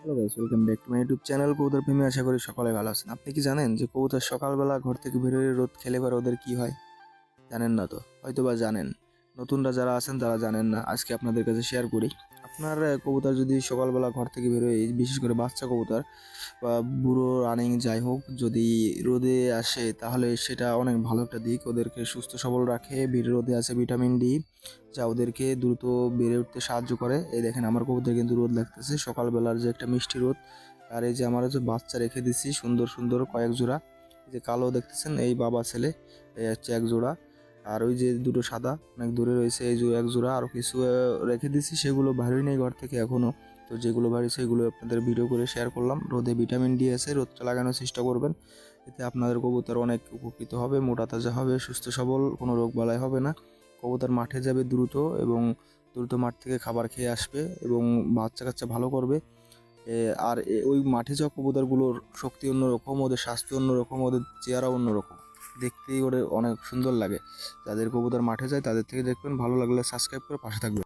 Hello guys, welcome back to my YouTube channel কবুতর প্রেমী। আশা করি সকলে ভালো আছেন। আপনি কি জানেন যে কবুতর সকালবেলা ঘর থেকে বেরোয় রোদ খেলে পরে ওদের কি হয়? জানেন না তো, হয়তো বা জানেন। নতুনরা যারা আছেন তারা জানেন না, আজকে আপনাদের কাছে শেয়ার করি। আপনার কবুতর যদি সকালবেলা ঘর থেকে বেরোয়, বিশেষ করে বাচ্চা কবুতর বা বুড়ো রানিং যাই হোক, যদি রোদে আসে তাহলে সেটা অনেক ভালো একটা দিক। ওদেরকে সুস্থ সবল রাখে। রোদে আছে ভিটামিন ডি, যা ওদেরকে দ্রুত বেড়ে উঠতে সাহায্য করে। এই দেখেন আমার কবুতর কিন্তু রোদ লাগতেছে, সকালবেলার যে একটা মিষ্টি রোদ। আর এই যে আমার যে বাচ্চা রেখে দিচ্ছি সুন্দর সুন্দর কয়েক জোড়া, এই যে কালো দেখতেছেন এই বাবা ছেলে, এই হচ্ছে এক জোড়া। আর ওই যে দুটো সাদা অনেক দূরে রয়েছে, এই যে এক জোড়া। আরও কিছু রেখে দিচ্ছি, সেগুলো ভারী নেই ঘর থেকে এখনও। তো যেগুলো ভারী সেগুলো আপনাদের ভিডিও করে শেয়ার করলাম। রোদে ভিটামিন ডি আছে, রোদটা লাগানোর চেষ্টা করবেন। এতে আপনাদের কবুতর অনেক উপকৃত হবে, মোটা তাজা হবে, সুস্থ সবল, কোনো রোগ বালাই হবে না। কবুতর মাঠে যাবে দ্রুত, এবং দ্রুত মাঠ থেকে খাবার খেয়ে আসবে এবং বাচ্চা কাচ্চা ভালো করবে। আর ওই মাঠে যাওয়া কবুতরগুলোর শক্তি অন্যরকম, ওদের স্বাস্থ্য অন্যরকম, ওদের চেহারা অন্যরকম, দেখতেই ওদের অনেক সুন্দর লাগে। যাদের কবুতর মাঠে যায় তাদের থেকে দেখবেন। ভালো লাগলে সাবস্ক্রাইব করে পাশে থাকবেন।